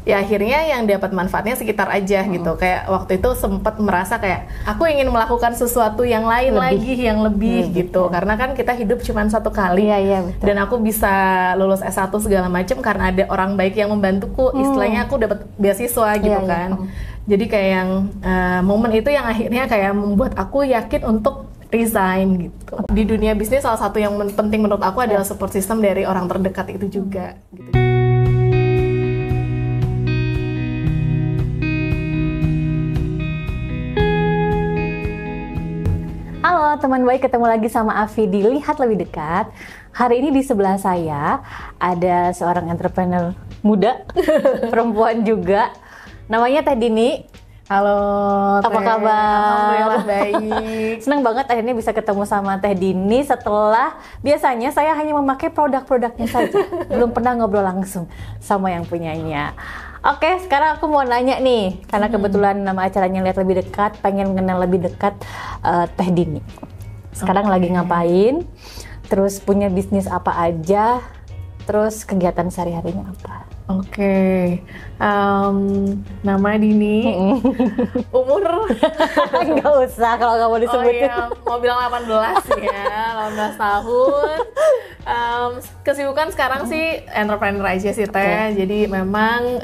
ya akhirnya yang dapat manfaatnya sekitar aja gitu. Kayak waktu itu sempat merasa kayak aku ingin melakukan sesuatu yang lain yang lebih gitu. Karena kan kita hidup cuma satu kali. Betul. Dan aku bisa lulus S1 segala macam karena ada orang baik yang membantuku. Istilahnya aku dapat beasiswa gitu kan. Jadi kayak yang momen itu yang akhirnya kayak membuat aku yakin untuk resign gitu. Di dunia bisnis salah satu yang penting menurut aku adalah support system dari orang terdekat itu juga gitu. Halo teman baik, ketemu lagi sama Afi di Lihat Lebih Dekat. Hari ini di sebelah saya ada seorang entrepreneur muda, perempuan juga. Namanya Teh Dini. Halo, apa kabar? Alhamdulillah baik. Senang banget akhirnya bisa ketemu sama Teh Dini setelah biasanya saya hanya memakai produk-produknya saja. Belum pernah ngobrol langsung sama yang punyanya. Oke, sekarang aku mau nanya nih, karena kebetulan nama acaranya Lihat Lebih Dekat, pengen kenal lebih dekat Teh Dini. Sekarang lagi ngapain? Terus punya bisnis apa aja? Terus kegiatan sehari-harinya apa? Oke, nama Dini, umur nggak usah kalau nggak mau disebutin. Oh iya, mau bilang 18 ya, 18 tahun. Kesibukan sekarang sih entrepreneur aja sih Teh. Jadi memang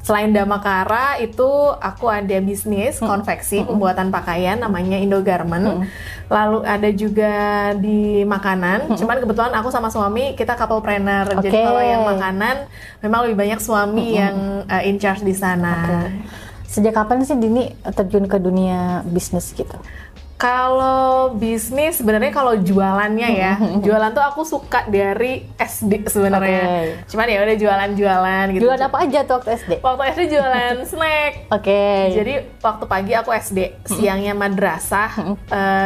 selain Damakara itu aku ada bisnis konveksi pembuatan pakaian namanya Indo Garment. Lalu ada juga di makanan. Cuman kebetulan aku sama suami kita couplepreneur. Jadi kalau yang makanan memang lebih banyak suami yang in charge di sana. Sejak kapan sih Dini terjun ke dunia bisnis gitu? Kalau bisnis sebenarnya kalau jualannya ya, jualan tuh aku suka dari SD sebenarnya. Cuman ya udah jualan-jualan gitu. Jualan apa aja tuh waktu SD? Waktu SD jualan snack. Jadi waktu pagi aku SD, siangnya madrasah.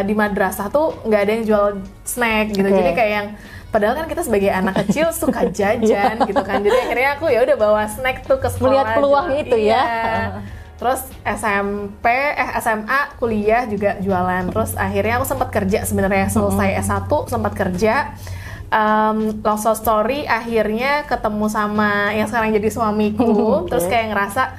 Di madrasah tuh nggak ada yang jual snack gitu. Jadi kayak yang padahal kan kita sebagai anak kecil suka jajan gitu kan. Jadi akhirnya aku ya udah bawa snack tuh ke sekolah. Melihat peluang itu ya. Terus SMA, kuliah juga jualan. Terus akhirnya aku sempat kerja sebenarnya selesai S1 sempat kerja. Long story akhirnya ketemu sama yang sekarang jadi suamiku. Terus kayak ngerasa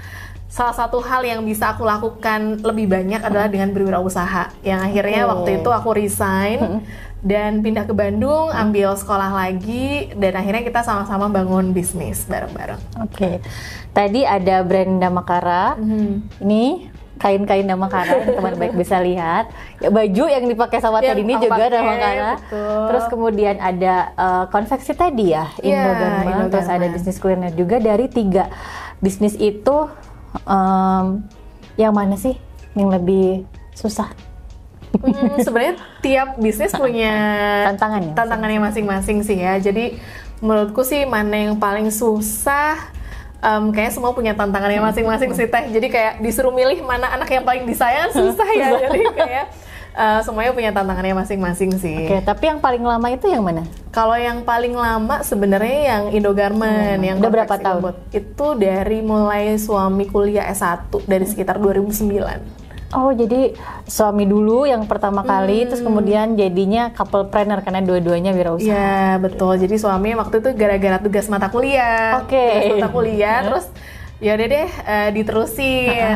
salah satu hal yang bisa aku lakukan lebih banyak adalah dengan berwirausaha. Yang akhirnya waktu itu aku resign dan pindah ke Bandung, ambil sekolah lagi, dan akhirnya kita sama-sama bangun bisnis bareng-bareng. Tadi ada brand Damakara. Ini kain-kain Damakara yang teman baik bisa lihat. Ya, baju yang dipakai sama Teh Dini juga Damakara. Terus kemudian ada konveksi tadi ya, Indo Garment. Terus ada bisnis kuliner juga. Dari 3 bisnis itu yang mana sih yang lebih susah? Sebenarnya tiap bisnis punya tantangannya masing-masing sih ya. Jadi menurutku sih mana yang paling susah, kayaknya semua punya tantangannya masing-masing sih Teh. Jadi kayak disuruh milih mana anak yang paling disayang susah ya. Jadi kayak semuanya punya tantangannya masing-masing sih. Tapi yang paling lama itu yang mana? Kalau yang paling lama sebenarnya yang Indo Garment, yang udah berapa tahun? Itu dari mulai suami kuliah S1 dari sekitar 2009. Oh, jadi suami dulu yang pertama kali, terus kemudian jadinya couplepreneur karena dua-duanya wirausaha. Iya, betul. Jadi suami waktu itu gara-gara tugas mata kuliah. Terus ya udah deh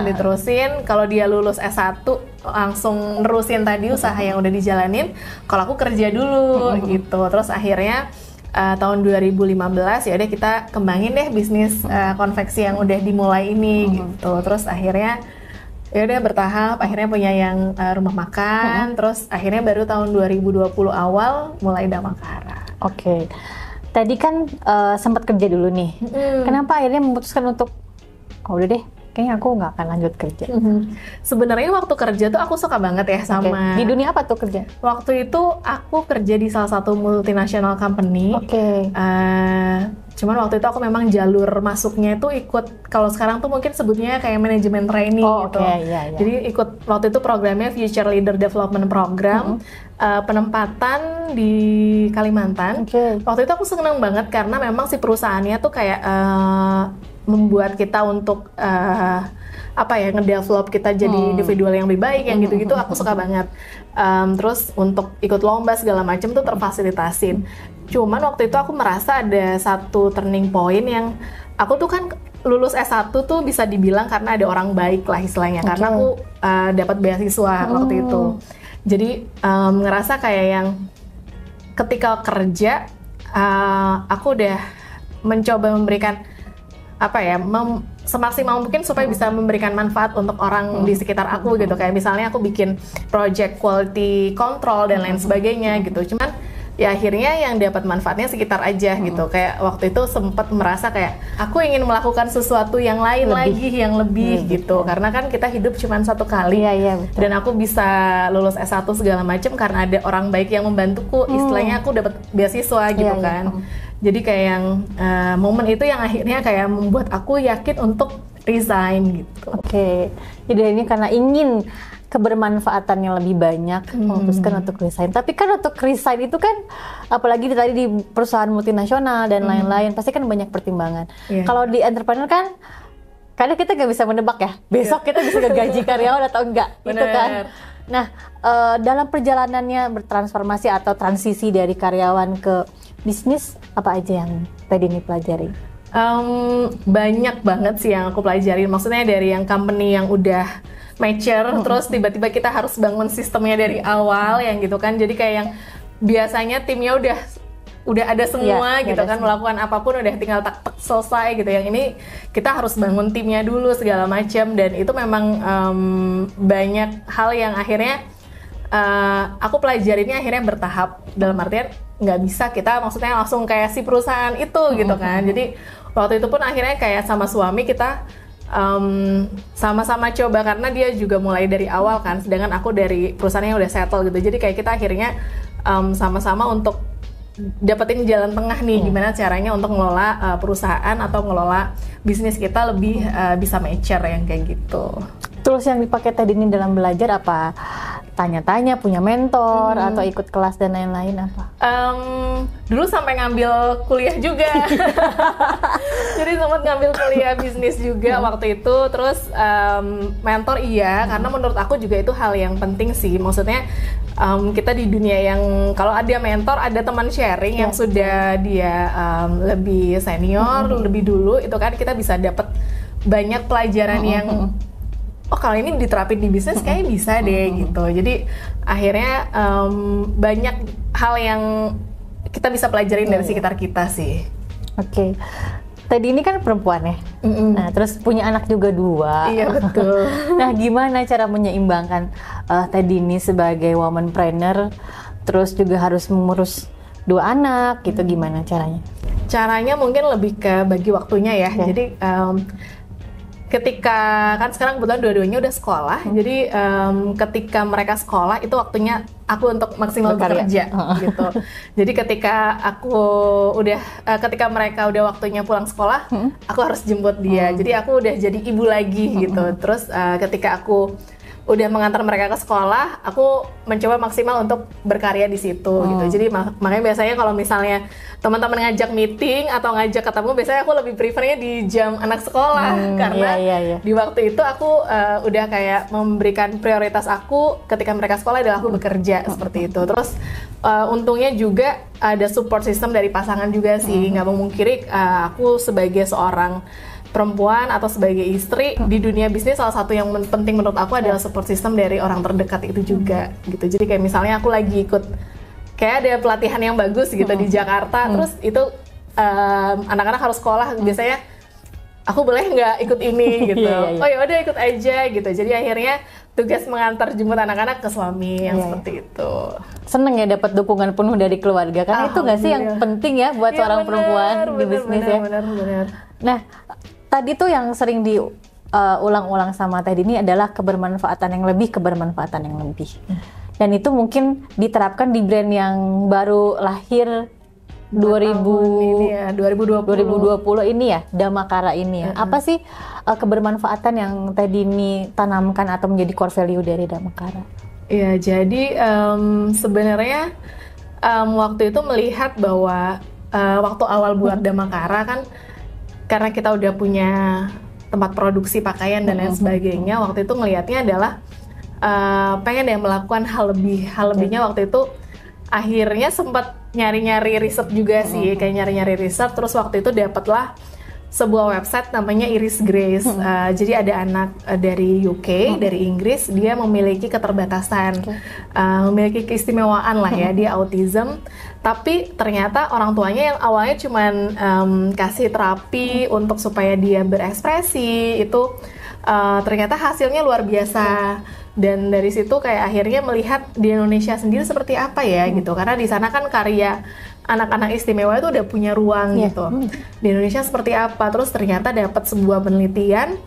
diterusin. Kalau dia lulus S1 langsung nerusin tadi usaha yang udah dijalanin. Kalau aku kerja dulu gitu. Terus akhirnya tahun 2015 ya udah kita kembangin deh bisnis konveksi yang udah dimulai ini gitu. Terus akhirnya ya udah bertahap, akhirnya punya yang rumah makan, terus akhirnya baru tahun 2020 awal mulai Damakara. Tadi kan sempat kerja dulu nih. Kenapa akhirnya memutuskan untuk udah deh, kayaknya aku nggak akan lanjut kerja? Sebenarnya waktu kerja tuh aku suka banget ya sama. Di dunia apa tuh kerja? Waktu itu aku kerja di salah satu multinational company. Cuman waktu itu aku memang jalur masuknya itu ikut, kalau sekarang tuh mungkin sebutnya kayak manajemen training gitu. Jadi ikut waktu itu programnya Future Leader Development Program, penempatan di Kalimantan. Waktu itu aku seneng banget karena memang si perusahaannya tuh kayak membuat kita untuk ngedevelop kita jadi individual yang lebih baik, yang gitu-gitu aku suka banget. Terus untuk ikut lomba segala macam tuh terfasilitasin. Cuman waktu itu aku merasa ada satu turning point yang aku tuh kan lulus S1 tuh bisa dibilang karena ada orang baik lah istilahnya, karena aku dapat beasiswa waktu itu. Jadi ngerasa kayak yang ketika kerja aku udah mencoba memberikan semaksimal mungkin supaya bisa memberikan manfaat untuk orang di sekitar aku gitu. Kayak misalnya aku bikin project quality control dan lain sebagainya gitu. Cuman ya akhirnya yang dapat manfaatnya sekitar aja gitu. Kayak waktu itu sempat merasa kayak aku ingin melakukan sesuatu yang lain yang lebih gitu. Karena kan kita hidup cuma satu kali. Dan aku bisa lulus S1 segala macam karena ada orang baik yang membantuku. Istilahnya aku dapat beasiswa gitu kan. Jadi kayak yang momen itu yang akhirnya kayak membuat aku yakin untuk resign gitu. Oke. Jadi ini karena ingin kebermanfaatan yang lebih banyak memutuskan untuk resign. Tapi kan untuk resign itu kan apalagi tadi di perusahaan multinasional dan lain-lain pasti kan banyak pertimbangan. Kalau di entrepreneur kan kadang kita nggak bisa menebak ya. Besok kita bisa gaji karyawan atau enggak, gitu kan. Nah, dalam perjalanannya bertransformasi atau transisi dari karyawan ke bisnis, apa aja yang tadi ini pelajari? Banyak banget sih yang aku pelajari. Maksudnya dari yang company yang udah mature, terus tiba-tiba kita harus bangun sistemnya dari awal yang gitu kan. Jadi kayak yang biasanya timnya udah ada semua gitu kan, melakukan apapun udah tinggal tak selesai gitu. Yang ini kita harus bangun timnya dulu segala macam, dan itu memang banyak hal yang akhirnya aku pelajarinnya akhirnya bertahap, dalam artian nggak bisa kita maksudnya langsung kayak si perusahaan itu gitu kan. Jadi waktu itu pun akhirnya kayak sama suami kita sama-sama coba, karena dia juga mulai dari awal kan, sedangkan aku dari perusahaan yang udah settle gitu. Jadi kayak kita akhirnya sama-sama untuk dapetin jalan tengah nih, gimana caranya untuk ngelola perusahaan atau ngelola bisnis kita lebih bisa mature yang kayak gitu. Tools yang dipakai tadi ini dalam belajar apa? Tanya-tanya, punya mentor, atau ikut kelas dan lain-lain apa? Dulu sampai ngambil kuliah juga. Jadi sempat ngambil kuliah bisnis juga waktu itu. Terus mentor karena menurut aku juga itu hal yang penting sih. Maksudnya kita di dunia yang kalau ada mentor, ada teman sharing yang sudah dia lebih senior, lebih dulu, itu kan kita bisa dapat banyak pelajaran yang kalau ini diterapin di bisnis kayaknya bisa deh gitu. Jadi akhirnya banyak hal yang kita bisa pelajarin dari sekitar kita sih. Oke. Tadi ini kan perempuan ya, nah terus punya anak juga 2. Iya betul. Nah gimana cara menyeimbangkan tadi ini sebagai womanpreneur, terus juga harus mengurus 2 anak gitu, gimana caranya? Caranya mungkin lebih ke bagi waktunya ya. Jadi ketika kan sekarang kebetulan dua-duanya udah sekolah, jadi ketika mereka sekolah itu waktunya aku untuk maksimal bekerja gitu. Jadi ketika ketika mereka udah waktunya pulang sekolah, aku harus jemput dia. Jadi aku udah jadi ibu lagi gitu. Terus ketika aku udah mengantar mereka ke sekolah, aku mencoba maksimal untuk berkarya di situ gitu. Jadi makanya biasanya kalau misalnya teman-teman ngajak meeting atau ngajak ketemu, biasanya aku lebih prefernya di jam anak sekolah, karena di waktu itu aku udah kayak memberikan prioritas aku ketika mereka sekolah adalah aku bekerja seperti itu. Terus untungnya juga ada support system dari pasangan juga sih. Nggak memungkiri aku sebagai seorang perempuan atau sebagai istri di dunia bisnis, salah satu yang penting menurut aku adalah support system dari orang terdekat itu juga gitu. Jadi kayak misalnya aku lagi ikut kayak ada pelatihan yang bagus gitu di Jakarta, terus itu anak-anak harus sekolah, biasanya aku boleh nggak ikut ini gitu. Oh ya udah ikut aja gitu. Jadi akhirnya tugas mengantar jemput anak-anak ke suami yang seperti itu. Seneng ya dapat dukungan penuh dari keluarga, karena itu nggak sih yang penting ya buat seorang perempuan di bisnis ya. Benar. Nah tadi tuh yang sering diulang-ulang sama Teh Dini adalah kebermanfaatan yang lebih. Dan itu mungkin diterapkan di brand yang baru lahir 2020 ini ya, Damakara ini ya. Apa sih kebermanfaatan yang Teh Dini tanamkan atau menjadi core value dari Damakara? Ya, jadi sebenarnya waktu itu melihat bahwa waktu awal buat Damakara kan, karena kita udah punya tempat produksi pakaian dan lain sebagainya, waktu itu ngelihatnya adalah pengen deh melakukan hal lebihnya. Waktu itu akhirnya sempat nyari-nyari riset juga sih, kayak nyari-nyari riset. Terus waktu itu dapatlah sebuah website namanya Iris Grace. Jadi ada anak dari UK, dari Inggris, dia memiliki keterbatasan, memiliki keistimewaan lah ya, dia autism. Tapi ternyata orang tuanya yang awalnya cuman kasih terapi untuk supaya dia berekspresi, itu ternyata hasilnya luar biasa. Dan dari situ kayak akhirnya melihat di Indonesia sendiri seperti apa ya gitu, karena di sana kan karya anak-anak istimewa itu udah punya ruang gitu. Di Indonesia seperti apa? Terus ternyata dapat sebuah penelitian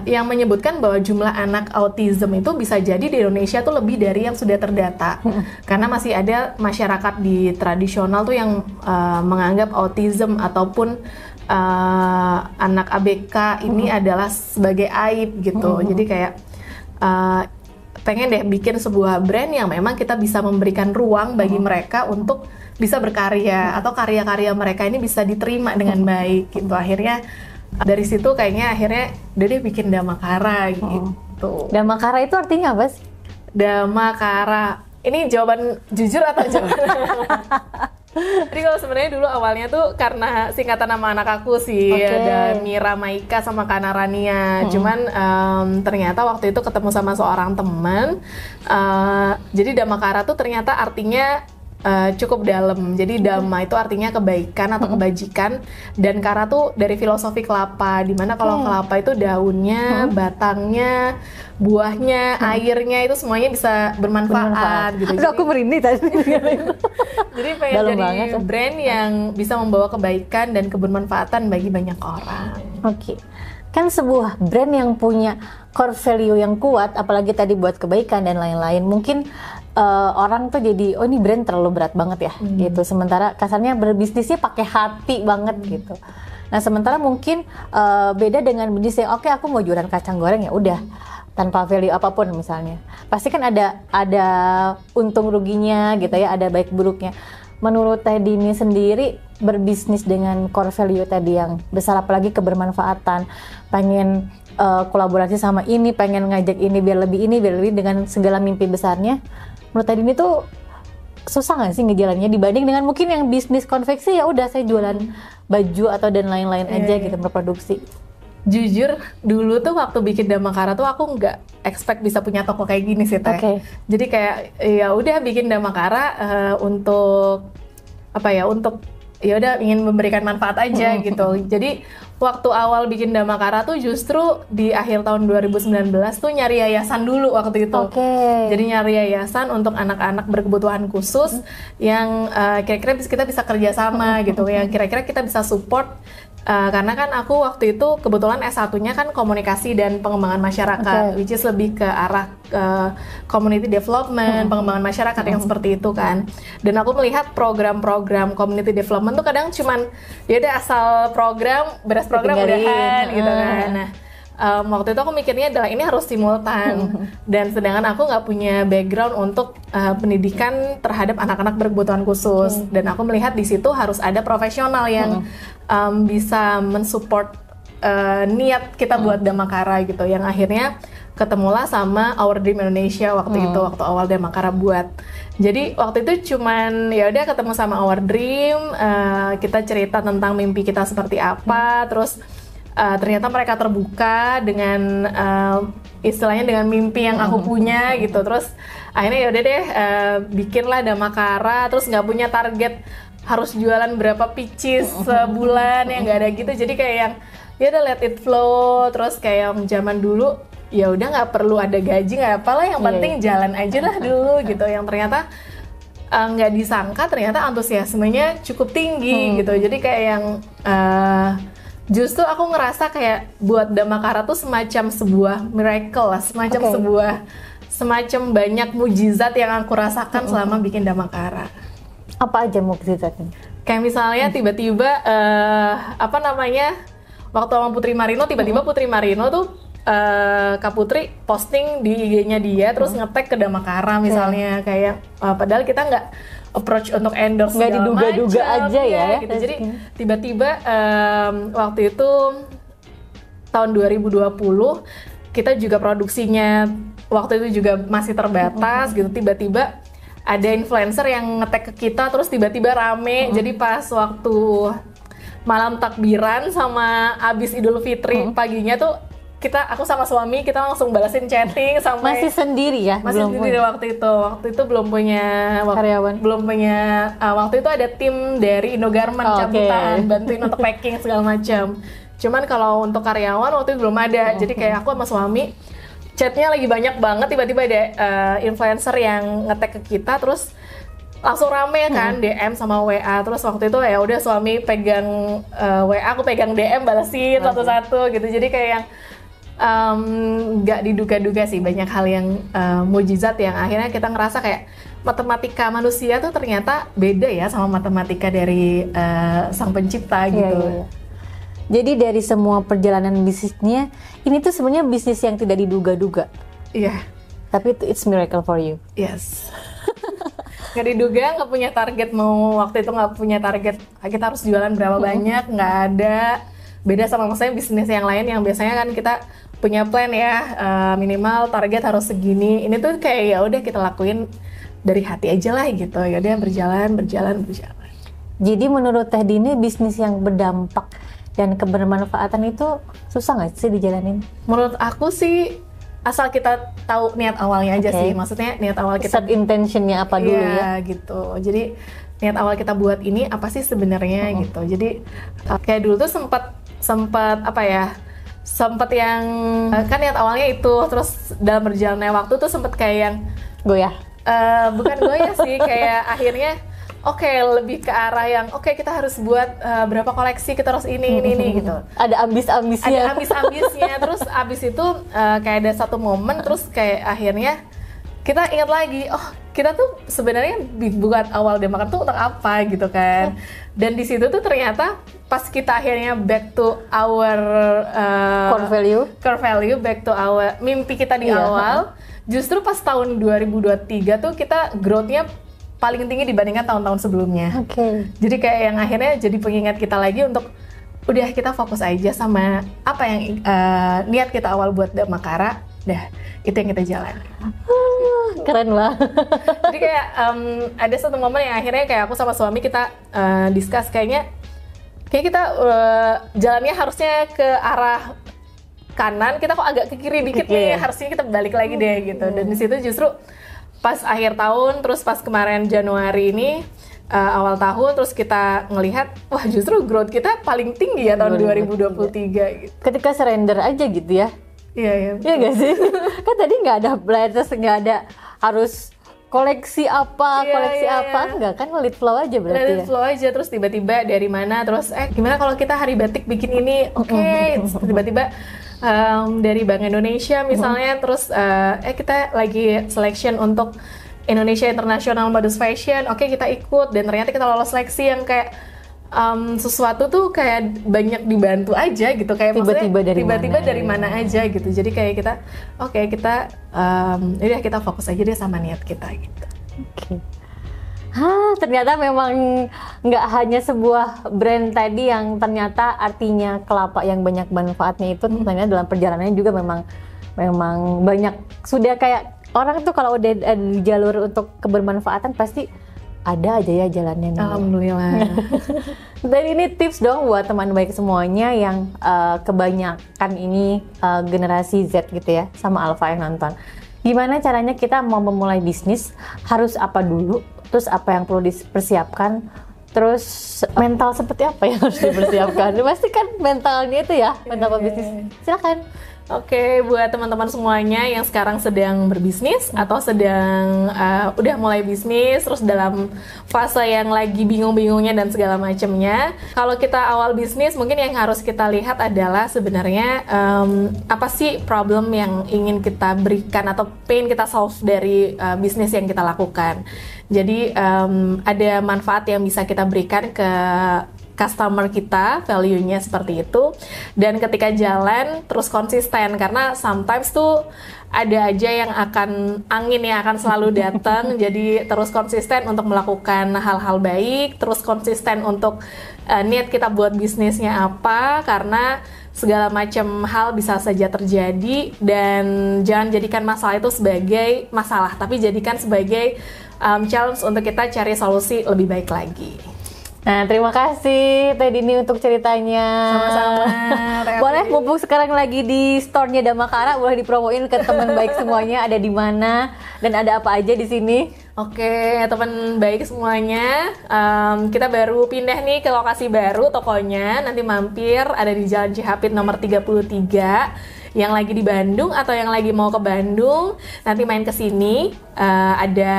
yang menyebutkan bahwa jumlah anak autism itu bisa jadi di Indonesia tuh lebih dari yang sudah terdata. Karena masih ada masyarakat di tradisional tuh yang menganggap autism ataupun anak ABK ini adalah sebagai aib gitu. Jadi kayak pengen deh bikin sebuah brand yang memang kita bisa memberikan ruang bagi mereka untuk bisa berkarya, atau karya-karya mereka ini bisa diterima dengan baik gitu. Akhirnya dari situ kayaknya akhirnya udah deh bikin Damakara gitu. Damakara itu artinya apa sih? Damakara ini jawaban jujur atau jawaban jadi kalau sebenarnya dulu awalnya tuh karena singkatan nama anak aku sih, ada Mira Maika sama Kana Rania. Cuman ternyata waktu itu ketemu sama seorang teman, jadi Damakara tuh ternyata artinya cukup dalam. Jadi Dhamma itu artinya kebaikan atau kebajikan, dan Kara tuh dari filosofi kelapa, dimana kalau kelapa itu daunnya, batangnya, buahnya, airnya itu semuanya bisa bermanfaat gitu. Aduh, aku merinding tadi. Jadi pengen Dalam jadi banget, brand yang bisa membawa kebaikan dan kebermanfaatan bagi banyak orang. Oke. Kan sebuah brand yang punya core value yang kuat, apalagi tadi buat kebaikan dan lain-lain, mungkin orang tuh jadi, oh ini brand terlalu berat banget ya gitu. Sementara kasarnya berbisnisnya pakai hati banget gitu. Nah sementara mungkin beda dengan bisnis yang oke, aku mau jualan kacang goreng ya udah tanpa value apapun misalnya. Pasti kan ada untung ruginya gitu ya, ada baik buruknya. Menurut Teh Dini sendiri berbisnis dengan core value tadi yang besar, apalagi kebermanfaatan, pengen kolaborasi sama ini, pengen ngajak ini biar lebih dengan segala mimpi besarnya. Menurut Teh Dini tuh susah nggak sih ngejalannya dibanding dengan mungkin yang bisnis konveksi ya udah saya jualan baju atau dan lain-lain aja gitu, berproduksi. Jujur dulu tuh waktu bikin Damakara tuh aku nggak expect bisa punya toko kayak gini sih Teh. Jadi kayak ya udah bikin Damakara untuk apa ya, untuk ya udah ingin memberikan manfaat aja gitu. Jadi waktu awal bikin Damakara tuh justru di akhir tahun 2019 tuh nyari yayasan dulu waktu itu. Jadi nyari yayasan untuk anak-anak berkebutuhan khusus yang kira-kira kita bisa kerjasama gitu, yang kira-kira kita bisa support. Karena kan aku waktu itu kebetulan S1-nya kan komunikasi dan pengembangan masyarakat, which is lebih ke arah community development, pengembangan masyarakat yang seperti itu kan. Dan aku melihat program-program community development tuh kadang cuman ya udah asal program, beres program udahan gitu kan. Nah, waktu itu aku mikirnya adalah ini harus simultan, dan sedangkan aku nggak punya background untuk pendidikan terhadap anak-anak berkebutuhan khusus, dan aku melihat di situ harus ada profesional yang bisa mensupport niat kita buat Damakara gitu, yang akhirnya ketemulah sama Our Dream Indonesia waktu itu, waktu awal Damakara buat. Jadi waktu itu cuman ya udah ketemu sama Our Dream, kita cerita tentang mimpi kita seperti apa, terus ternyata mereka terbuka dengan istilahnya dengan mimpi yang aku punya gitu. Terus akhirnya ya udah deh bikinlah Damakara, terus nggak punya target harus jualan berapa pieces sebulan, yang nggak ada gitu. Jadi kayak yang ya udah let it flow. Terus kayak yang zaman dulu ya udah nggak perlu ada gaji, nggak apalah, yang penting jalan aja lah dulu gitu. Yang ternyata nggak disangka ternyata antusiasmenya cukup tinggi gitu. Jadi kayak yang justru aku ngerasa kayak buat Damakara tuh semacam sebuah miracle lah, semacam banyak mujizat yang aku rasakan selama bikin Damakara. Apa aja mukjizatnya? Kayak misalnya tiba-tiba waktu sama Putri Marino, tiba-tiba Putri Marino tuh Kak Putri posting di IG-nya dia, terus nge-tag ke Damakara misalnya, kayak padahal kita nggak approach untuk endorse, nggak diduga-duga aja ya gitu. Jadi tiba-tiba waktu itu tahun 2020 kita juga produksinya waktu itu juga masih terbatas gitu, tiba-tiba ada influencer yang nge-tag ke kita, terus tiba-tiba rame. Jadi pas waktu malam takbiran sama abis Idul Fitri paginya tuh aku sama suami kita langsung balasin chatting sampai Masih sendiri ya? masih sendiri waktu itu belum punya Karyawan? belum punya waktu itu ada tim dari Indogarment cabutan bantuin untuk packing segala macam. Cuman kalau untuk karyawan waktu itu belum ada. Jadi kayak aku sama suami chatnya lagi banyak banget, tiba-tiba ada influencer yang nge-tag ke kita, terus langsung rame kan DM sama WA. Terus waktu itu ya udah suami pegang WA, aku pegang DM balesin satu-satu gitu. Jadi kayak yang nggak diduga-duga sih, banyak hal yang mujizat yang akhirnya kita ngerasa kayak matematika manusia tuh ternyata beda ya sama matematika dari sang pencipta gitu. Jadi dari semua perjalanan bisnisnya, ini tuh sebenarnya bisnis yang tidak diduga-duga. Iya. Tapi it's miracle for you. Yes. Nggak diduga, nggak punya target, waktu itu nggak punya target kita harus jualan berapa banyak, nggak ada. Beda sama maksudnya bisnis yang lain yang biasanya kan kita punya plan ya, minimal target harus segini. Ini tuh kayak ya udah kita lakuin dari hati aja lah gitu. Ya udah berjalan. Jadi menurut Teh Dini bisnis yang berdampak dan kebermanfaatan itu susah nggak sih dijalanin? Menurut aku sih asal kita tahu niat awalnya aja sih. Maksudnya niat awal kita set intentionnya apa dulu ya? Gitu. Jadi niat awal kita buat ini apa sih sebenarnya gitu. Jadi kayak dulu tuh sempat apa ya? Sempat yang kan niat awalnya itu, terus dalam berjalannya waktu tuh sempat kayak yang goyah. Bukan goyah sih, kayak akhirnya lebih ke arah yang kita harus buat berapa koleksi, kita harus ini gitu. Ada ambis-ambisnya. Ada ambis-ambisnya. Terus abis itu kayak ada satu momen, terus kayak akhirnya kita ingat lagi, kita tuh sebenarnya buat awal dia makan tuh untuk apa gitu kan. Dan di situ tuh ternyata pas kita akhirnya back to our core value, back to our mimpi kita di awal, justru pas tahun 2023 tuh kita growth-nya paling tinggi dibandingkan tahun-tahun sebelumnya. Jadi kayak yang akhirnya jadi pengingat kita lagi untuk udah kita fokus aja sama apa yang niat kita awal buat Damakara, itu yang kita jalan. Keren lah. Jadi kayak ada satu momen yang akhirnya kayak aku sama suami kita discuss kayak kita jalannya harusnya ke arah kanan, kita kok agak ke kiri dikit nih, harusnya kita balik lagi deh gitu. Dan di situ justru pas akhir tahun, terus pas kemarin Januari ini awal tahun, terus kita ngelihat wah justru growth kita paling tinggi ya tahun 2023 gitu. Ketika surrender aja gitu ya. Iya nggak sih? Kan tadi nggak ada plan, terus nggak ada harus koleksi apa, enggak kan, lead flow aja berarti lead flow aja, terus tiba-tiba dari mana, terus gimana kalau kita hari batik bikin ini, tiba-tiba dari Bank Indonesia misalnya, terus kita lagi selection untuk Indonesia International Modus Fashion, kita ikut, dan ternyata kita lolos seleksi yang kayak sesuatu tuh kayak banyak dibantu aja gitu, kayak tiba-tiba dari mana aja gitu. Jadi kayak kita kita fokus aja deh sama niat kita gitu. Ternyata memang nggak hanya sebuah brand tadi yang ternyata artinya kelapa yang banyak manfaatnya itu, ternyata dalam perjalanannya juga memang banyak. Sudah kayak orang tuh kalau udah ada di jalur untuk kebermanfaatan pasti ada aja ya jalannya. Alhamdulillah. Dan ini tips dong buat teman baik semuanya yang kebanyakan ini generasi Z gitu ya, sama Alpha yang nonton. Gimana caranya kita mau memulai bisnis, harus apa dulu, terus apa yang perlu dipersiapkan, terus mental seperti apa yang harus dipersiapkan. Pasti kan mentalnya itu ya, mental pebisnis. Silakan. Buat teman-teman semuanya yang sekarang sedang berbisnis atau sedang udah mulai bisnis, terus dalam fase yang lagi bingung-bingungnya dan segala macamnya. Kalau kita awal bisnis, mungkin yang harus kita lihat adalah sebenarnya apa sih problem yang ingin kita berikan atau pengen kita solve dari bisnis yang kita lakukan. Jadi ada manfaat yang bisa kita berikan ke customer kita, value-nya seperti itu. Dan ketika jalan terus konsisten, karena sometimes tuh ada aja yang angin yang akan selalu datang. Jadi terus konsisten untuk melakukan hal-hal baik, terus konsisten untuk niat kita buat bisnisnya apa, karena segala macam hal bisa saja terjadi. Dan jangan jadikan masalah itu sebagai masalah, tapi jadikan sebagai challenge untuk kita cari solusi lebih baik lagi. Nah, terima kasih Teh Dini untuk ceritanya. Sama-sama. Boleh mumpung sekarang lagi di store-nya Damakara, boleh dipromoin ke teman baik semuanya ada di mana dan ada apa aja di sini. Oke, teman baik semuanya, kita baru pindah nih ke lokasi baru tokonya. Nanti mampir ada di Jalan Cihapit nomor 33. Yang lagi di Bandung atau yang lagi mau ke Bandung, nanti main ke sini. Ada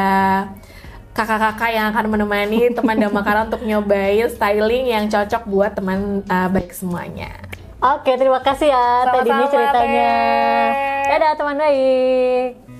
kakak-kakak yang akan menemani teman Damakara untuk nyobain styling yang cocok buat teman baik semuanya. Oke, terima kasih ya Teh Dini Sama-sama, ceritanya. Teh. Dadah teman baik.